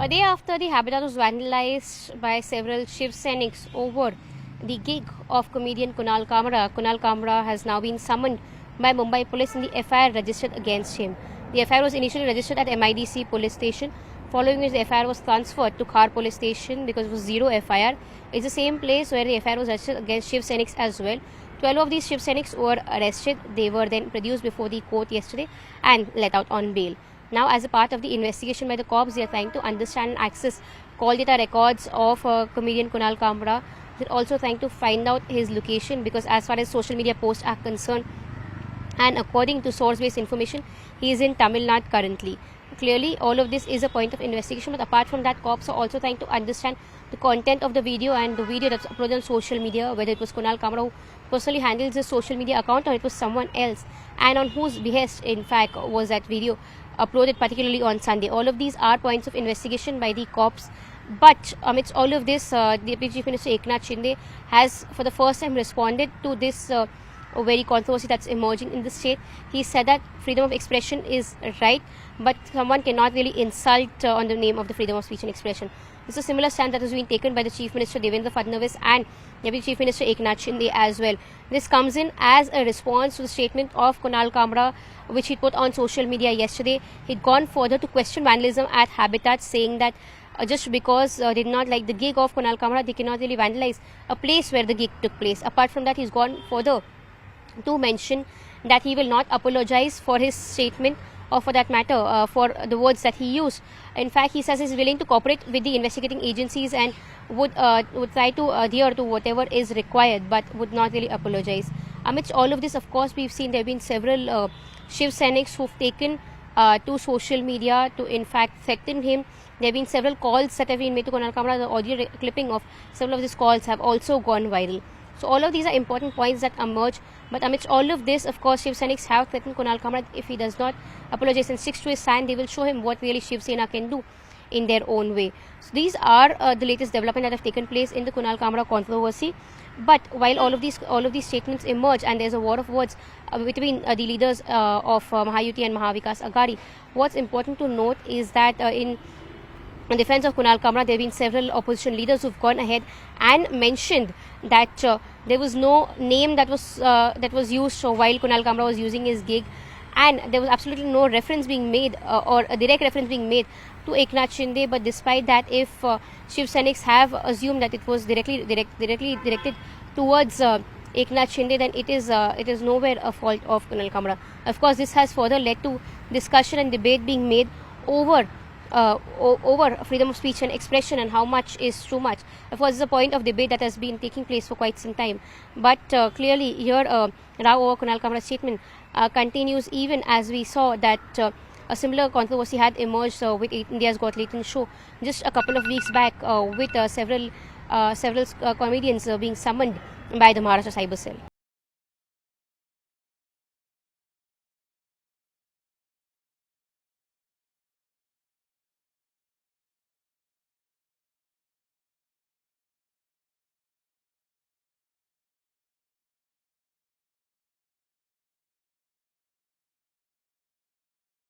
A day after the habitat was vandalized by several Shiv Sainiks over the gig of comedian Kunal Kamra has now been summoned by Mumbai police in the FIR registered against him. The FIR was initially registered at MIDC police station, following which the FIR was transferred to Khar police station because it was zero FIR. It's the same place where the FIR was registered against Shiv Sainiks as well. 12 of these Shiv Sainiks were arrested. They were then produced before the court yesterday and let out on bail. Now, as a part of the investigation by the cops, they are trying to understand and access call data records of comedian Kunal Kamra. They're also trying to find out his location because as far as social media posts are concerned, and according to source-based information, he is in Tamil Nadu currently. Clearly, all of this is a point of investigation, but apart from that, cops are also trying to understand the content of the video and the video that's uploaded on social media, whether it was Kunal Kamra who personally handles his social media account or it was someone else, and on whose behest, in fact, was that video uploaded, particularly on Sunday. All of these are points of investigation by the cops. But amidst all of this, Deputy Chief Minister Eknath Shinde has for the first time responded to this very controversy that's emerging in the state. He said that freedom of expression is right, but someone cannot really insult on the name of the freedom of speech and expression. This is a similar stand that was being taken by the Chief Minister Devendra Fadnavis and Deputy Chief Minister Eknath Shinde as well. This comes in as a response to the statement of Kunal Kamra, which he put on social media yesterday. He'd gone further to question vandalism at Habitat, saying that just because they did not like the gig of Kunal Kamra, they cannot really vandalize a place where the gig took place. Apart from that, he's gone further to mention that he will not apologize for his statement or for that matter for the words that he used. In fact, he says he's willing to cooperate with the investigating agencies and would try to adhere to whatever is required, but would not really apologize. Amidst all of this, of course, we've seen there have been several Shiv Sainiks who've taken to social media to in fact threaten him. There have been several calls that have been made to Kunal Kamra. The audio clipping of several of these calls have also gone viral. So all of these are important points that emerge. But amidst all of this, of course, Shiv Sainiks have threatened Kunal Kamra. If he does not apologize and sticks to his stand, they will show him what really Shiv Sena can do in their own way. So these are the latest developments that have taken place in the Kunal Kamra controversy. But while all of these statements emerge and there's a war of words between the leaders of Mahayuti and Mahavikas Aghadi, what's important to note is that in defense of Kunal Kamra, there have been several opposition leaders who've gone ahead and mentioned that there was no name that was used while Kunal Kamra was using his gig, and there was absolutely no reference being made or a direct reference being made to Eknath Shinde. But despite that, if Shiv Sainiks have assumed that it was directly directed towards Eknath Shinde, then it is nowhere a fault of Kunal Kamra. Of course, this has further led to discussion and debate being made over freedom of speech and expression and how much is too much. Of course, it's a point of debate that has been taking place for quite some time. But clearly here, row over Kunal Kamra's statement continues, even as we saw that a similar controversy had emerged with India's Got Talent show just a couple of weeks back with several comedians being summoned by the Maharashtra Cyber Cell.